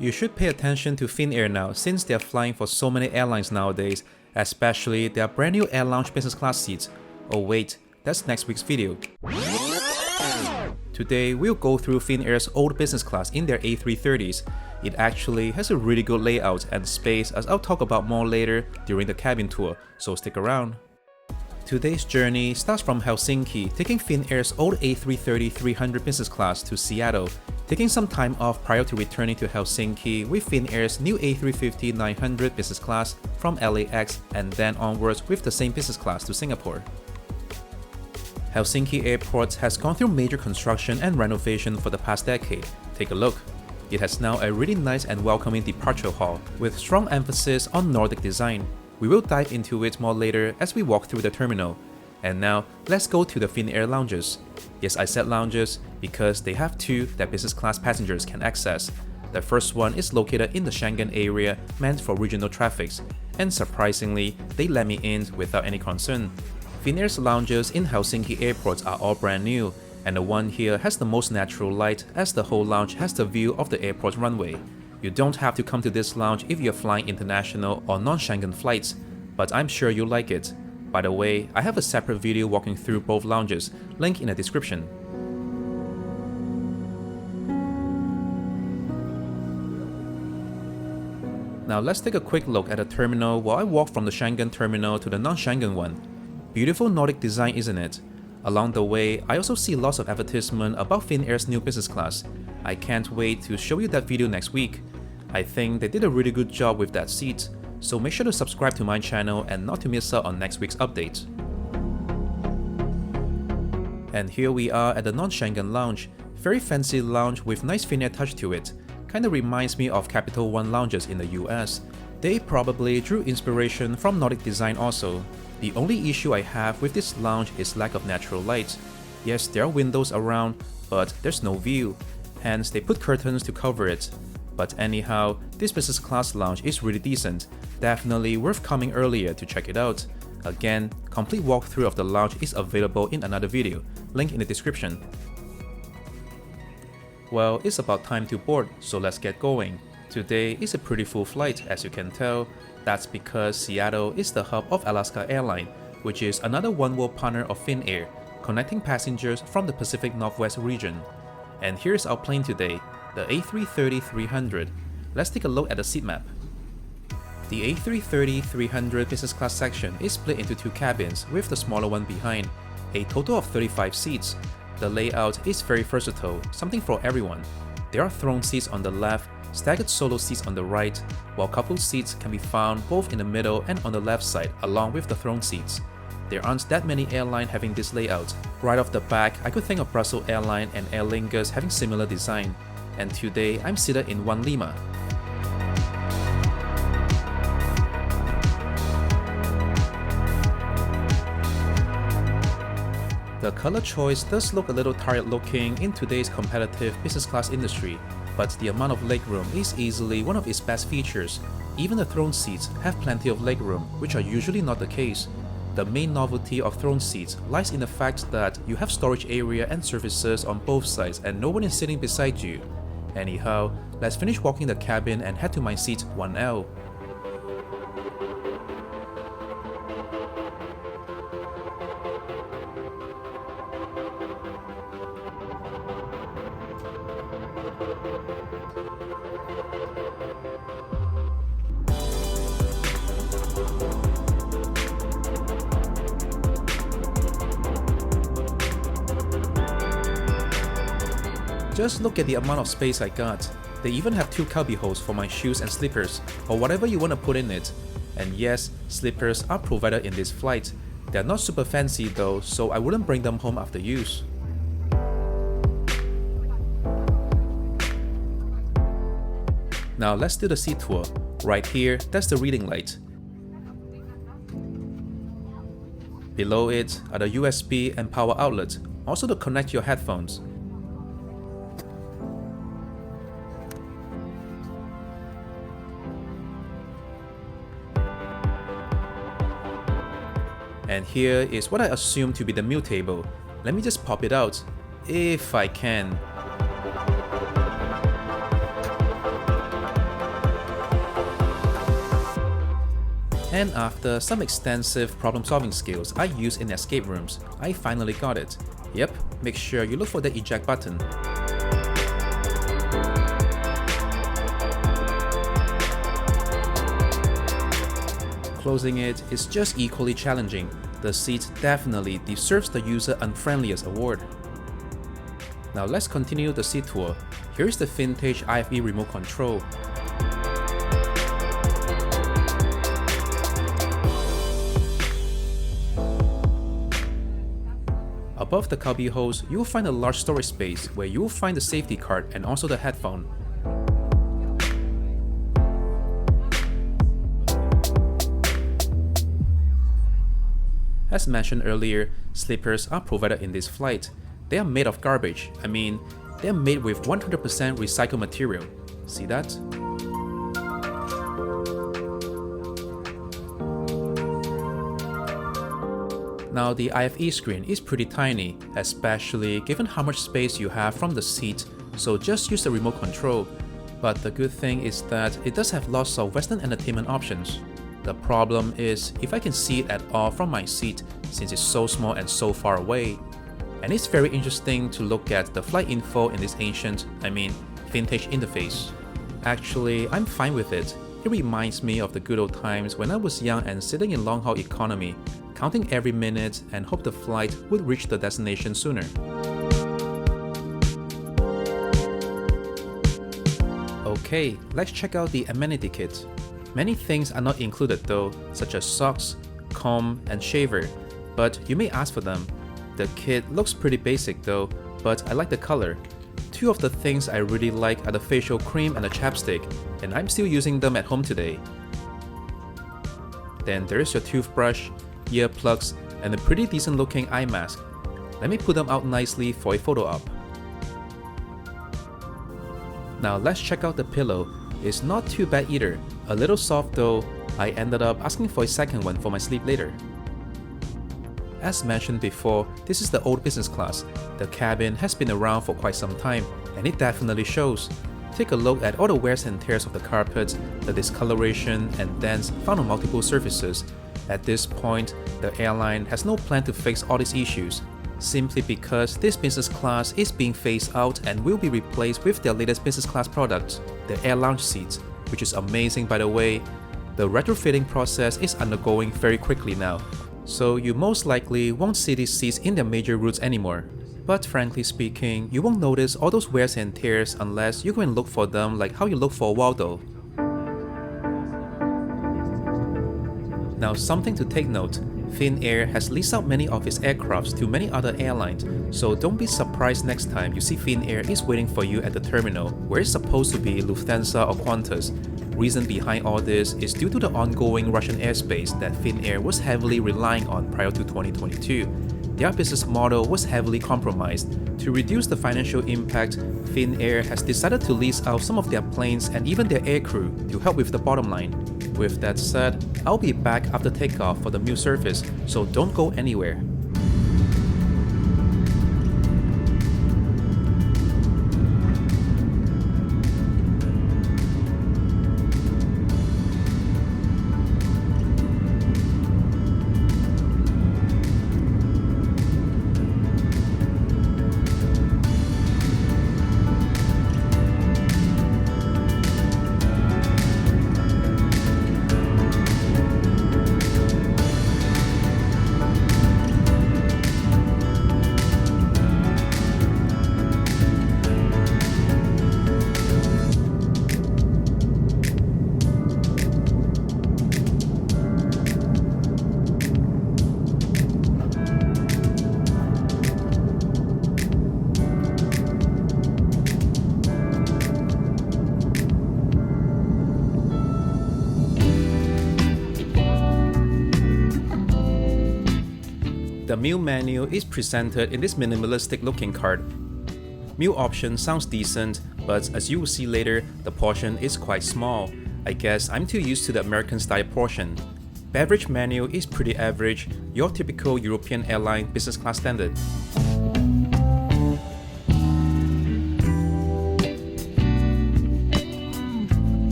You should pay attention to Finnair now since they are flying for so many airlines nowadays, especially their brand new Air Lounge business class seats. Oh wait, that's next week's video. Today, we'll go through Finnair's old business class in their A330s. It actually has a really good layout and space, as I'll talk about more later during the cabin tour, so stick around. Today's journey starts from Helsinki, taking Finnair's old A330-300 business class to Seattle, taking some time off prior to returning to Helsinki with Finnair's new A350-900 business class from LAX, and then onwards with the same business class to Singapore. Helsinki Airport has gone through major construction and renovation for the past decade. Take a look. It has now a really nice and welcoming departure hall, with strong emphasis on Nordic design. We will dive into it more later as we walk through the terminal. And now, let's go to the Finnair lounges. Yes, I said lounges because they have two that business class passengers can access. The first one is located in the Schengen area meant for regional traffics, and surprisingly, they let me in without any concern. Finnair's lounges in Helsinki Airport are all brand new, and the one here has the most natural light as the whole lounge has the view of the airport runway. You don't have to come to this lounge if you're flying international or non-Schengen flights, but I'm sure you'll like it. By the way, I have a separate video walking through both lounges, link in the description. Now let's take a quick look at the terminal while I walk from the Schengen terminal to the non-Schengen one. Beautiful Nordic design, isn't it? Along the way, I also see lots of advertisement about Finnair's new business class. I can't wait to show you that video next week. I think they did a really good job with that seat, so make sure to subscribe to my channel and not to miss out on next week's update. And here we are at the non-Schengen lounge. Very fancy lounge with nice Finnair touch to it. Kinda reminds me of Capital One lounges in the US. They probably drew inspiration from Nordic design also. The only issue I have with this lounge is lack of natural light. Yes, there are windows around, but there's no view. Hence, they put curtains to cover it. But anyhow, this business class lounge is really decent. Definitely worth coming earlier to check it out. Again, complete walkthrough of the lounge is available in another video, link in the description. Well, it's about time to board, so let's get going. Today is a pretty full flight, as you can tell. That's because Seattle is the hub of Alaska Airlines, which is another oneworld partner of Finnair, connecting passengers from the Pacific Northwest region. And here's our plane today, the A330-300. Let's take a look at the seat map. The A330-300 business class section is split into two cabins with the smaller one behind, a total of 35 seats. The layout is very versatile, something for everyone. There are throne seats on the left, staggered solo seats on the right, while coupled seats can be found both in the middle and on the left side along with the throne seats. There aren't that many airlines having this layout. Right off the back, I could think of Brussels Airlines and Aer Lingus having similar design. And today, I'm seated in one Lima. The color choice does look a little tired looking in today's competitive business class industry, but the amount of legroom is easily one of its best features. Even the throne seats have plenty of legroom, which are usually not the case. The main novelty of throne seats lies in the fact that you have storage area and surfaces on both sides and no one is sitting beside you. Anyhow, let's finish walking the cabin and head to my seat 1L. Just look at the amount of space I got. They even have two cubby holes for my shoes and slippers, or whatever you want to put in it. And yes, slippers are provided in this flight. They're not super fancy though, so I wouldn't bring them home after use. Now let's do the seat tour. Right here, that's the reading light. Below it are the USB and power outlet, also to connect your headphones. And here is what I assume to be the meal table. Let me just pop it out, if I can. And after some extensive problem-solving skills I use in escape rooms, I finally got it. Yep, make sure you look for the eject button. Closing it is just equally challenging. The seat definitely deserves the user unfriendliest award. Now let's continue the seat tour. Here's the vintage IFE remote control. Above the cubby holes, you will find a large storage space where you will find the safety card and also the headphone. As mentioned earlier, slippers are provided in this flight. They are made of garbage. I mean, they are made with 100% recycled material. See that? Now the IFE screen is pretty tiny, especially given how much space you have from the seat, so just use the remote control. But the good thing is that it does have lots of Western entertainment options. The problem is if I can see it at all from my seat, since it's so small and so far away. And it's very interesting to look at the flight info in this vintage interface. Actually, I'm fine with it. It reminds me of the good old times when I was young and sitting in long-haul economy, counting every minute and hope the flight would reach the destination sooner. Okay, let's check out the Amenity Kit. Many things are not included though, such as socks, comb, and shaver, but you may ask for them. The kit looks pretty basic though, but I like the color. Two of the things I really like are the facial cream and the chapstick, and I'm still using them at home today. Then there is your toothbrush, earplugs, and a pretty decent looking eye mask. Let me put them out nicely for a photo op. Now let's check out the pillow. It's not too bad either. A little soft though. I ended up asking for a second one for my sleep later. As mentioned before, this is the old business class. The cabin has been around for quite some time, and it definitely shows. Take a look at all the wears and tears of the carpet, the discoloration and dents found on multiple surfaces. At this point, the airline has no plan to fix all these issues, simply because this business class is being phased out and will be replaced with their latest business class product, the Air Lounge seats, which is amazing by the way. The retrofitting process is undergoing very quickly now, so you most likely won't see these seats in their major routes anymore. But frankly speaking, you won't notice all those wears and tears unless you go and look for them like how you look for a Waldo. Now something to take note, Finnair has leased out many of its aircrafts to many other airlines, so don't be surprised next time you see Finnair is waiting for you at the terminal where it's supposed to be Lufthansa or Qantas. Reason behind all this is due to the ongoing Russian airspace that Finnair was heavily relying on prior to 2022. Their business model was heavily compromised. To reduce the financial impact, Finnair has decided to lease out some of their planes and even their aircrew to help with the bottom line. With that said, I'll be back after takeoff for the meal service, so don't go anywhere. The meal menu is presented in this minimalistic looking card. Meal option sounds decent, but as you will see later, the portion is quite small. I guess I'm too used to the American style portion. Beverage menu is pretty average, your typical European airline business class standard.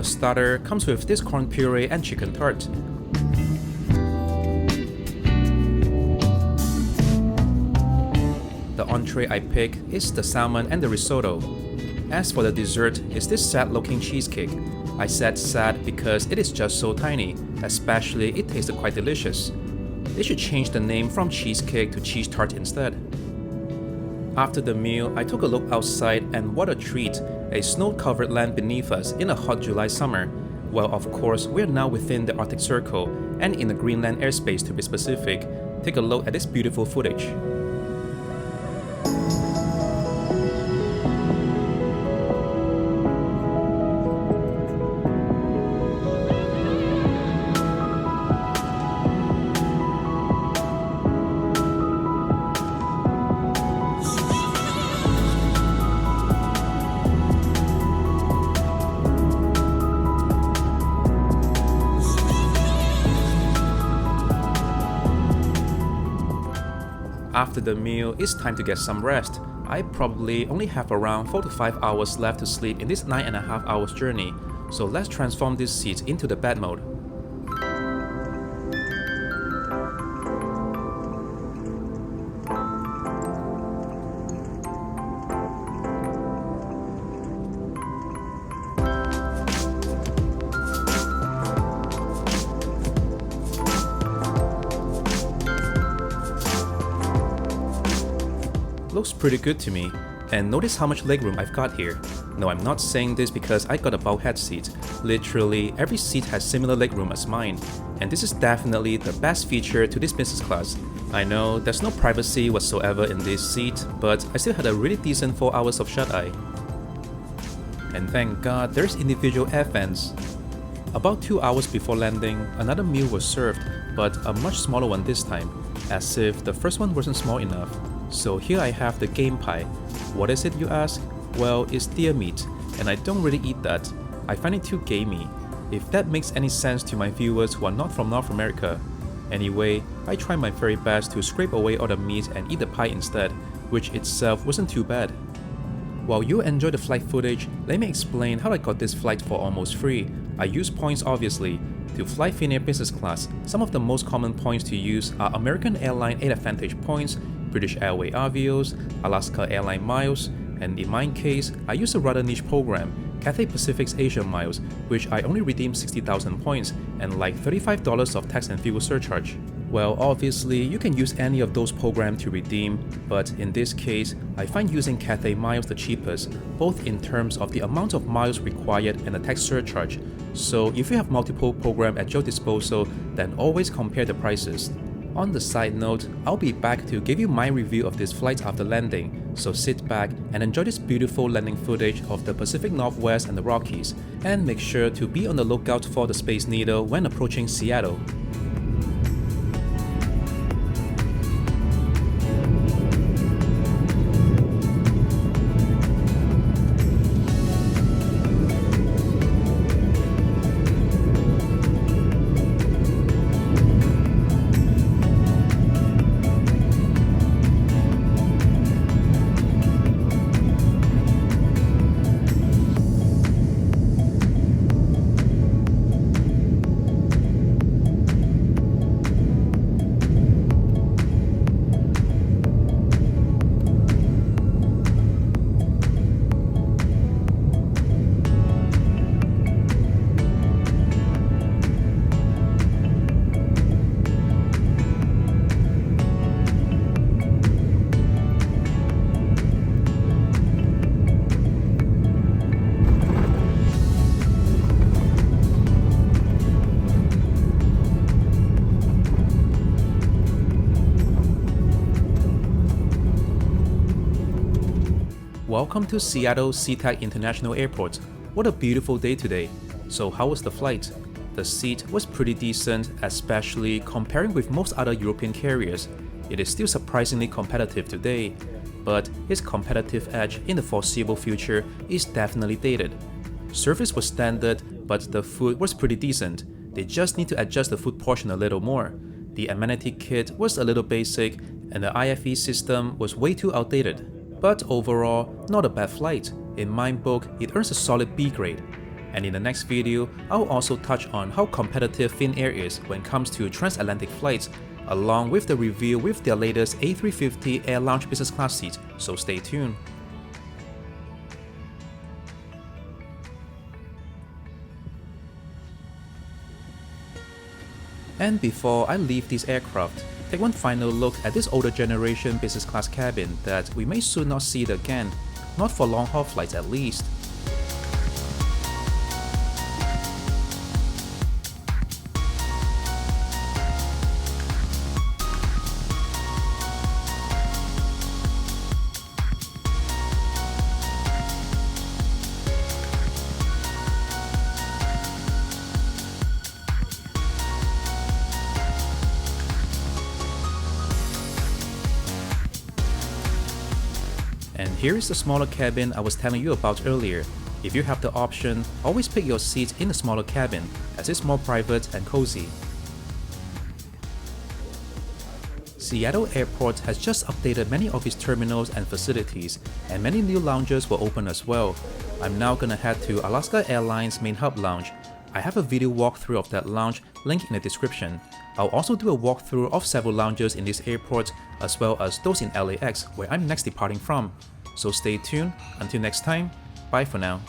starter comes with this corn puree and chicken tart. The entree I pick is the salmon and the risotto. As for the dessert, is this sad-looking cheesecake. I said sad because it is just so tiny, especially it tasted quite delicious. They should change the name from cheesecake to cheese tart instead. After the meal, I took a look outside and what a treat, a snow-covered land beneath us in a hot July summer. Well, of course, we're now within the Arctic Circle and in the Greenland airspace to be specific. Take a look at this beautiful footage. After the meal, it's time to get some rest. I probably only have around 4 to 5 hours left to sleep in this 9.5 hours journey, so let's transform this seat into the bed mode. Looks pretty good to me, and notice how much legroom I've got here. No, I'm not saying this because I got a bulkhead seat. Literally, every seat has similar legroom as mine, and this is definitely the best feature to this business class. I know there's no privacy whatsoever in this seat, but I still had a really decent 4 hours of shut-eye. And thank God there's individual air vents. About 2 hours before landing, another meal was served, but a much smaller one this time, as if the first one wasn't small enough. So here I have the game pie. What is it, you ask? Well, it's deer meat, and I don't really eat that. I find it too gamey, if that makes any sense to my viewers who are not from North America. Anyway, I tried my very best to scrape away all the meat and eat the pie instead, which itself wasn't too bad. While you enjoy the flight footage, let me explain how I got this flight for almost free. I use points obviously. To fly Finnair business class, some of the most common points to use are American Airline AAdvantage points, British Airways Avios, Alaska Airline Miles, and in my case, I use a rather niche program, Cathay Pacific's Asia Miles, which I only redeemed 60,000 points and like $35 of tax and fuel surcharge. Well, obviously, you can use any of those programs to redeem, but in this case, I find using Cathay Miles the cheapest, both in terms of the amount of miles required and the tax surcharge. So if you have multiple programs at your disposal, then always compare the prices. On the side note, I'll be back to give you my review of this flight after landing, so sit back and enjoy this beautiful landing footage of the Pacific Northwest and the Rockies, and make sure to be on the lookout for the Space Needle when approaching Seattle. Welcome to Seattle Seatac International Airport. What a beautiful day today. So how was the flight? The seat was pretty decent, especially comparing with most other European carriers. It is still surprisingly competitive today, but its competitive edge in the foreseeable future is definitely dated. Service was standard, but the food was pretty decent. They just need to adjust the food portion a little more. The Amenity Kit was a little basic, and the IFE system was way too outdated. But overall, not a bad flight. In my book, it earns a solid B grade. And in the next video, I'll also touch on how competitive Finnair is when it comes to transatlantic flights, along with the review with their latest A350 Air Lounge business class seat, so stay tuned. And before I leave this aircraft, take one final look at this older generation business class cabin that we may soon not see it again, not for long haul flights at least. And here is the smaller cabin I was telling you about earlier. If you have the option, always pick your seat in the smaller cabin, as it's more private and cozy. Seattle Airport has just updated many of its terminals and facilities, and many new lounges will open as well. I'm now gonna head to Alaska Airlines main hub lounge. I have a video walkthrough of that lounge, link in the description. I'll also do a walkthrough of several lounges in this airport, as well as those in LAX where I'm next departing from. So stay tuned. Until next time, bye for now.